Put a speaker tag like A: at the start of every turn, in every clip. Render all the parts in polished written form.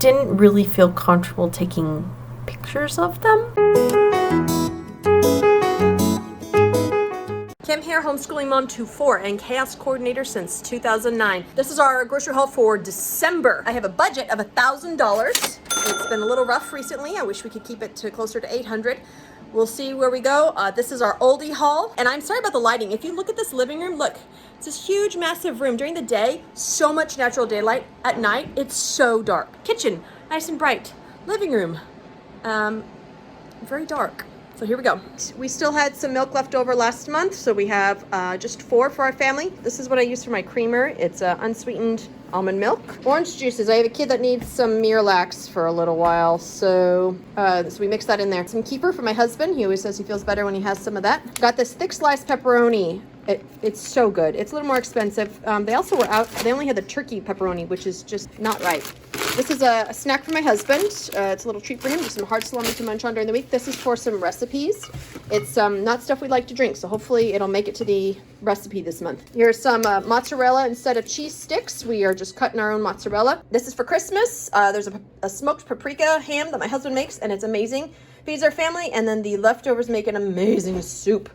A: didn't really feel comfortable taking pictures of them. Kim here, homeschooling mom to 4 and chaos coordinator since 2009. This is our grocery haul for December. I have a budget of $1,000. It's been a little rough recently. I wish we could keep it to closer to $800. We'll see where we go. This is our Aldi haul. And I'm sorry about the lighting. If you look at this living room, look, it's this huge, massive room. During the day, so much natural daylight. At night, it's so dark. Kitchen, nice and bright. Living room, very dark. So here we go. We still had some milk left over last month, so we have just 4 for our family. This is what I use for my creamer. It's unsweetened almond milk. Orange juices. I have a kid that needs some Miralax for a little while, so we mix that in there. Some kefir for my husband. He always says he feels better when he has some of that. Got this thick sliced pepperoni. It's so good. It's a little more expensive. They also were out. They only had the turkey pepperoni, which is just not right. This is a snack for my husband. It's a little treat for him. Just some hard salami to munch on during the week. This is for some recipes. It's not stuff we like to drink, so hopefully it'll make it to the recipe this month. Here's some mozzarella instead of cheese sticks. We are just cutting our own mozzarella. This is for Christmas. There's a smoked paprika ham that my husband makes, and it's amazing. Feeds our family, and then the leftovers make an amazing soup.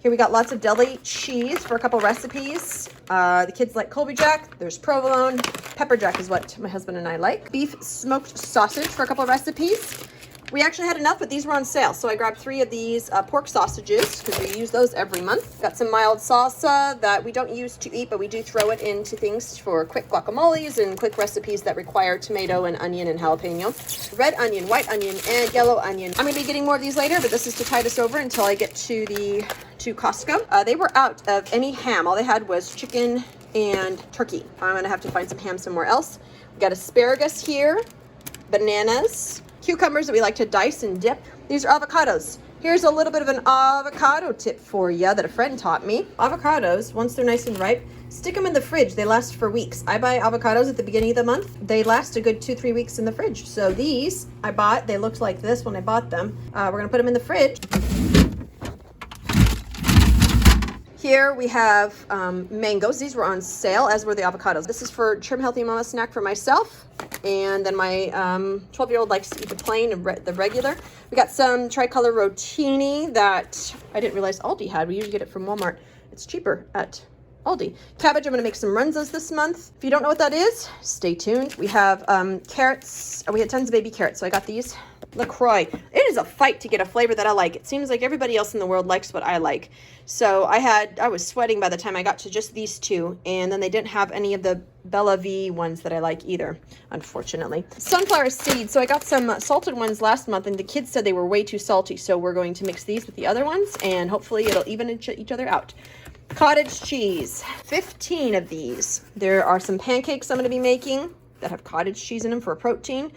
A: Here we got lots of deli cheese for a couple recipes. The kids like Colby Jack. There's provolone. Pepper Jack is what my husband and I like. Beef smoked sausage for a couple recipes. We actually had enough, but these were on sale. So I grabbed 3 of these pork sausages because we use those every month. Got some mild salsa that we don't use to eat, but we do throw it into things for quick guacamoles and quick recipes that require tomato and onion and jalapeno. Red onion, white onion, and yellow onion. I'm going to be getting more of these later, but this is to tide us over until I get to Costco. They were out of any ham. All they had was chicken and turkey. I'm going to have to find some ham somewhere else. We got asparagus here, bananas, cucumbers that we like to dice and dip. These are avocados. Here's a little bit of an avocado tip for you that a friend taught me. Avocados, once they're nice and ripe, stick them in the fridge. They last for weeks. I buy avocados at the beginning of the month. They last a good 2-3 weeks in the fridge. So these I bought. They looked like this when I bought them. We're going to put them in the fridge. Here we have mangoes. These were on sale, as were the avocados. This is for Trim Healthy Mama snack for myself. And then my 12-year-old likes to eat the plain and the regular. We got some tricolor rotini that I didn't realize Aldi had. We usually get it from Walmart. It's cheaper at Aldi. Cabbage, I'm going to make some runzas this month. If you don't know what that is, stay tuned. We have carrots. We had tons of baby carrots, so I got these. LaCroix. It is a fight to get a flavor that I like. It seems like everybody else in the world likes what I like. So I was sweating by the time I got to just these 2, and then they didn't have any of the Bella V ones that I like either, unfortunately. Sunflower seeds. So I got some salted ones last month, and the kids said they were way too salty, so we're going to mix these with the other ones, and hopefully it'll even each other out. Cottage cheese. 15 of these. There are some pancakes I'm going to be making that have cottage cheese in them for a protein.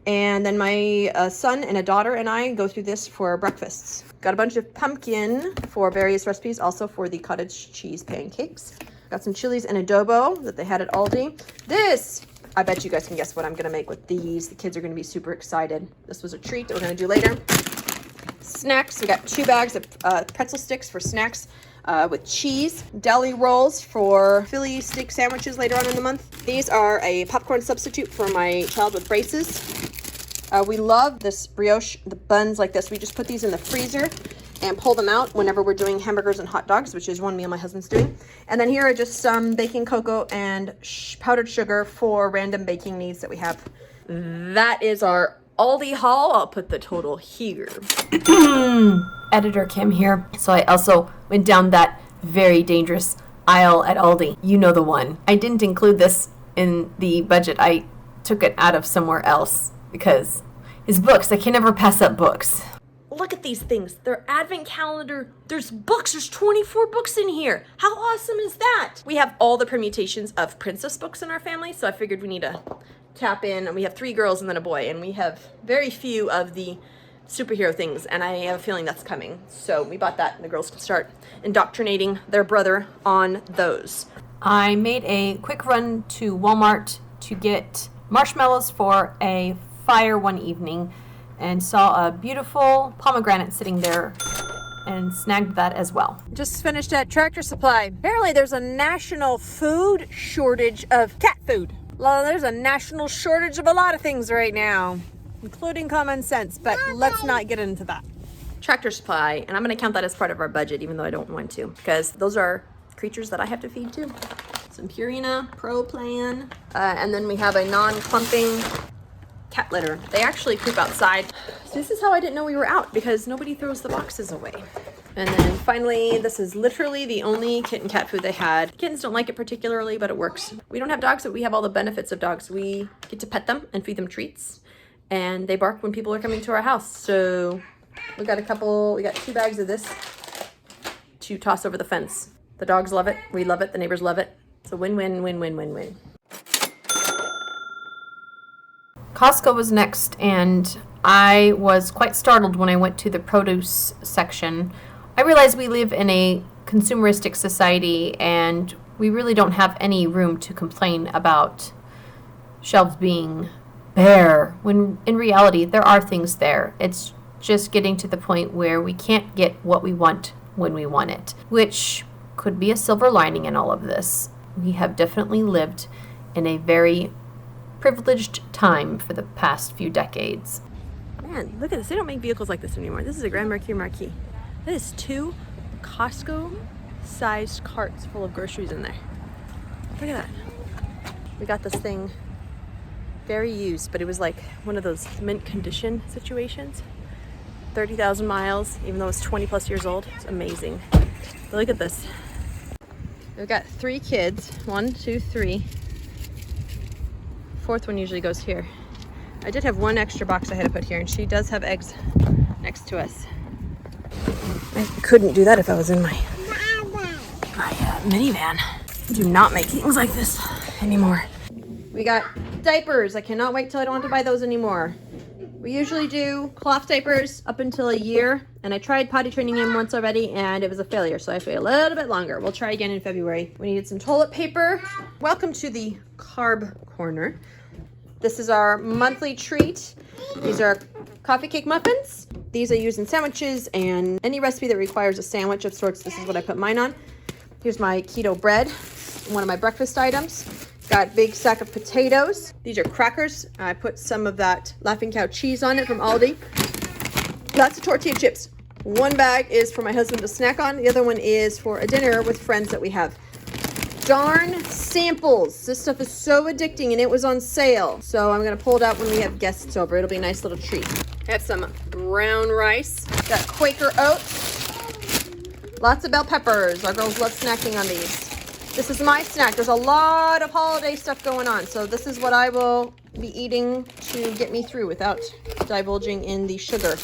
A: And then my son and a daughter and I go through this for breakfasts. Got a bunch of pumpkin for various recipes, also for the cottage cheese pancakes. Got some chilies and adobo that they had at Aldi. This, I bet you guys can guess what I'm going to make with these. The kids are going to be super excited. This was a treat that we're going to do later. Snacks. We got 2 bags of pretzel sticks for snacks. With cheese, deli rolls for Philly steak sandwiches later on in the month. These are a popcorn substitute for my child with braces. We love this brioche, the buns like this. We just put these in the freezer and pull them out whenever we're doing hamburgers and hot dogs, which is one meal my husband's doing. And then here are just some baking cocoa and powdered sugar for random baking needs that we have. That is our Aldi haul. I'll put the total here. Editor Kim here. So I also went down that very dangerous aisle at Aldi. You know the one. I didn't include this in the budget. I took it out of somewhere else because his books. I can never pass up books. Look at these things. They're advent calendar. There's books. There's 24 books in here. How awesome is that? We have all the permutations of princess books in our family, so I figured we need to tap in. And we have 3 girls and then a boy, and we have very few of the superhero things, and I have a feeling that's coming. So we bought that, and the girls can start indoctrinating their brother on those. I made a quick run to Walmart to get marshmallows for a fire one evening and saw a beautiful pomegranate sitting there and snagged that as well. Just finished at Tractor Supply. Apparently there's a national food shortage of cat food. Well, there's a national shortage of a lot of things right now, including common sense, but let's not get into that. Tractor Supply, and I'm gonna count that as part of our budget, even though I don't want to, because those are creatures that I have to feed too. Some Purina Pro Plan, and then we have a non-clumping cat litter. They actually poop outside. So this is how I didn't know we were out, because nobody throws the boxes away. And then finally, this is literally the only kitten cat food they had. Kittens don't like it particularly, but it works. We don't have dogs, but we have all the benefits of dogs. We get to pet them and feed them treats, and they bark when people are coming to our house. So we got 2 bags of this to toss over the fence. The dogs love it, we love it, the neighbors love it. It's a win-win, win-win, win-win. Costco was next, and I was quite startled when I went to the produce section. I realize we live in a consumeristic society, and we really don't have any room to complain about shelves being bare, when in reality there are things there. It's just getting to the point where we can't get what we want when we want it, which could be a silver lining in all of this. We have definitely lived in a very privileged time for the past few decades. Man, look at this. They don't make vehicles like this anymore. This is a Grand Marquis. That is 2 Costco-sized carts full of groceries in there. Look at that. We got this thing very used, but it was like one of those mint condition situations. 30,000 miles, even though it's 20 plus years old. It's amazing. But look at this. We've got 3 kids. 1, 2, 3. 4th one usually goes here. I did have 1 extra box I had to put here, and she does have eggs next to us. I couldn't do that if I was in my minivan. Do not make things like this anymore. We got diapers. I cannot wait till I don't have to buy those anymore. We usually do cloth diapers up until a year, and I tried potty training him once already, and it was a failure, so I have to wait a little bit longer. We'll try again in February. We needed some toilet paper. Welcome to the carb corner. This is our monthly treat. These are coffee cake muffins. These I use in sandwiches and any recipe that requires a sandwich of sorts. This is what I put mine on. Here's my keto bread, one of my breakfast items. Got a big sack of potatoes. These are crackers. I put some of that Laughing Cow cheese on it from Aldi. Lots of tortilla chips. 1 bag is for my husband to snack on. The other one is for a dinner with friends that we have. Darn samples. This stuff is so addicting, and it was on sale. So I'm going to pull it out when we have guests over. It'll be a nice little treat. I have some brown rice. Got Quaker Oats. Lots of bell peppers. Our girls love snacking on these. This is my snack. There's a lot of holiday stuff going on, so this is what I will be eating to get me through without divulging in the sugar.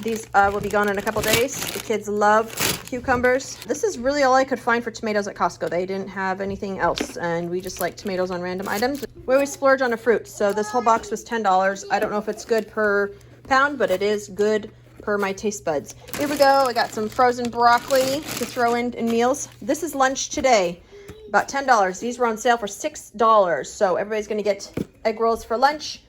A: These will be gone in a couple days. The kids love cucumbers. This is really all I could find for tomatoes at Costco. They didn't have anything else, and we just like tomatoes on random items. We always splurge on a fruit, so this whole box was $10. I don't know if it's good per pound, but it is good per my taste buds. Here we go. I got some frozen broccoli to throw in meals. This is lunch today, about $10. These were on sale for $6, so everybody's going to get egg rolls for lunch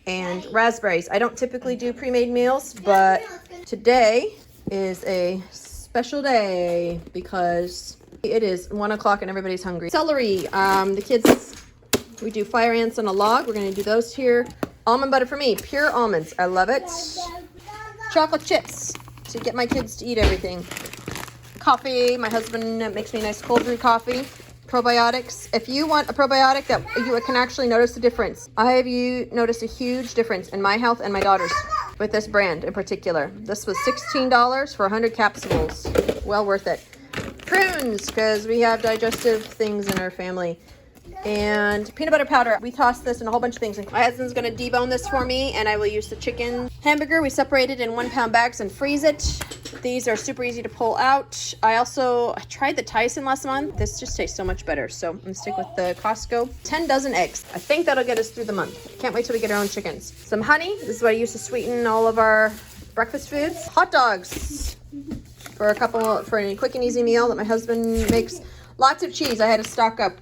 A: and raspberries. I don't typically do pre-made meals, but today is a special day because it is 1 o'clock and everybody's hungry. Celery. The kids, we do fire ants on a log. We're going to do those here. Almond butter for me. Pure almonds. I love it. Chocolate chips to get my kids to eat everything. Coffee. My husband makes me nice cold brew coffee. Probiotics. If you want a probiotic that you can actually notice the difference, I have noticed a huge difference in my health and my daughter's with this brand in particular. This was $16 for 100 capsules. Well worth it. Prunes, because we have digestive things in our family. And peanut butter powder. We tossed this in a whole bunch of things. My husband's going to debone this for me, and I will use the chicken hamburger. We separate it in 1 pound bags and freeze it. These are super easy to pull out. I tried the Tyson last month. This just tastes so much better. So I'm going to stick with the Costco. 10 dozen eggs. I think that'll get us through the month. Can't wait till we get our own chickens. Some honey. This is what I use to sweeten all of our breakfast foods. Hot dogs for a quick and easy meal that my husband makes. Lots of cheese. I had to stock up.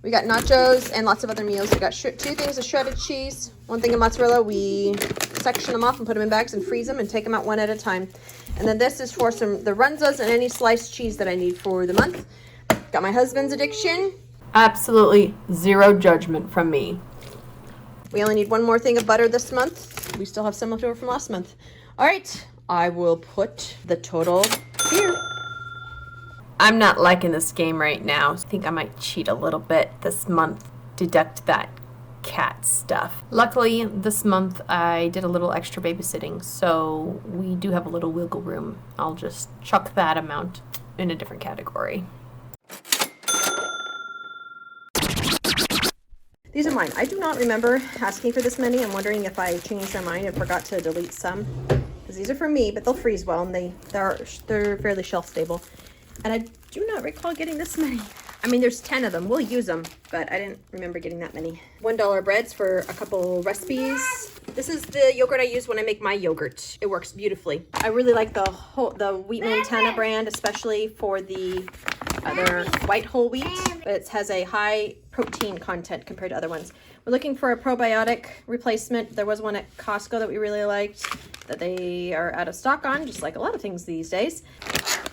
A: We got nachos and lots of other meals. We got 2 things of shredded cheese, 1 thing of mozzarella. We section them off and put them in bags and freeze them and take them out 1 at a time. And then this is for the runzas and any sliced cheese that I need for the month. Got my husband's addiction. Absolutely zero judgment from me. We only need one more thing of butter this month. We still have some left over from last month. All right, I will put the total here. I'm not liking this game right now. I think I might cheat a little bit this month, deduct that cat stuff. Luckily, this month I did a little extra babysitting, so we do have a little wiggle room. I'll just chuck that amount in a different category. These are mine. I do not remember asking for this many. I'm wondering if I changed my mind and forgot to delete some. Because these are for me, but they'll freeze well, and they're fairly shelf stable. And I do not recall getting this many. I mean, there's 10 of them. We'll use them, but I didn't remember getting that many. $1 breads for a couple recipes. This is the yogurt I use when I make my yogurt. It works beautifully. I really like the Wheat Montana brand, especially for their white whole wheat. But it has a high protein content compared to other ones. We're looking for a probiotic replacement. There was one at Costco that we really liked that they are out of stock on, just like a lot of things these days.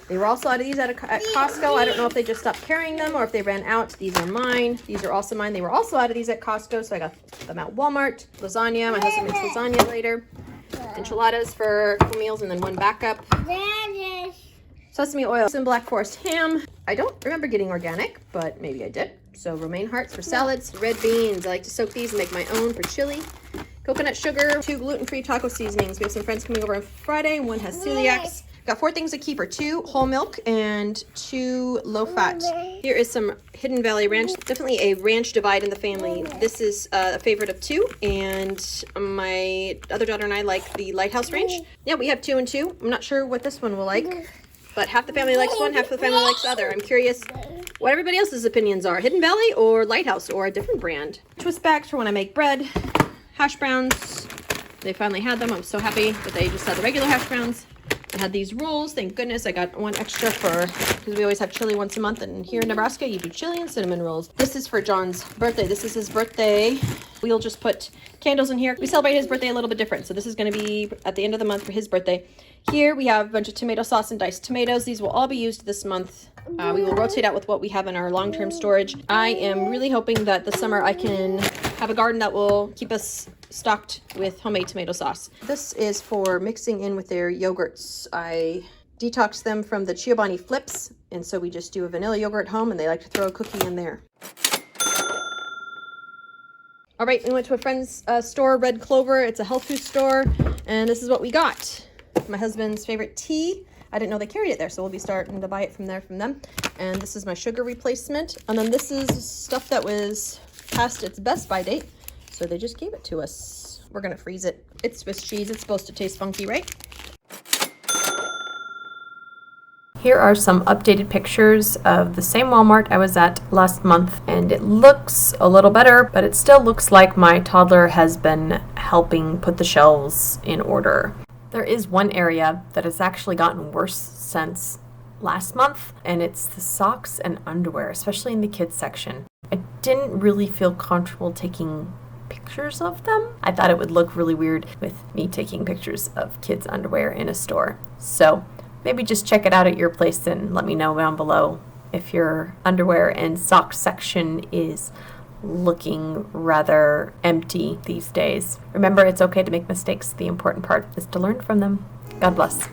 A: They were also out of these at Costco. I don't know if they just stopped carrying them or if they ran out. These are mine. These are also mine. They were also out of these at Costco, so I got them at Walmart. Lasagna. My husband makes lasagna later. Enchiladas for a couple meals and then one backup. Sesame oil. Some Black Forest ham. I don't remember getting organic, but maybe I did. So romaine hearts for salads. Red beans. I like to soak these and make my own for chili. Coconut sugar. 2 gluten-free taco seasonings. We have some friends coming over on Friday. One has celiacs. Got 4 things to keep her, 2 whole milk and 2 low fat. Here is some Hidden Valley Ranch. Definitely a ranch divide in the family. This is a favorite of 2, and my other daughter and I like the Lighthouse Ranch. Yeah, we have 2 and 2. I'm not sure what this one will like, but half the family likes one, half the family likes the other. I'm curious what everybody else's opinions are. Hidden Valley or Lighthouse or a different brand. Twist bags for when I make bread. Hash browns. They finally had them. I'm so happy that they just had the regular hash browns. I had these rolls. Thank goodness I got one extra because we always have chili once a month, and here in Nebraska you do chili and cinnamon rolls. This is for John's birthday. This is his birthday. We'll just put candles in here. We celebrate his birthday a little bit different, so this is going to be at the end of the month for his birthday. Here we have a bunch of tomato sauce and diced tomatoes. These will all be used this month. We will rotate out with what we have in our long-term storage. I am really hoping that this summer I can have a garden that will keep us stocked with homemade tomato sauce. This is for mixing in with their yogurts. I detox them from the Chobani Flips, and so we just do a vanilla yogurt at home, and they like to throw a cookie in there. All right, we went to a friend's store, Red Clover. It's a health food store, and this is what we got. My husband's favorite tea. I didn't know they carried it there, so we'll be starting to buy it from them. And this is my sugar replacement. And then this is stuff that was past its best by date, so they just gave it to us. We're gonna freeze it. It's Swiss cheese. It's supposed to taste funky, right? Here are some updated pictures of the same Walmart I was at last month, and it looks a little better, but it still looks like my toddler has been helping put the shelves in order. There is one area that has actually gotten worse since last month, and it's the socks and underwear, especially in the kids section. I didn't really feel comfortable taking pictures of them. I thought it would look really weird with me taking pictures of kids' underwear in a store. So maybe just check it out at your place and let me know down below if your underwear and socks section is looking rather empty these days. Remember, it's okay to make mistakes. The important part is to learn from them. God bless.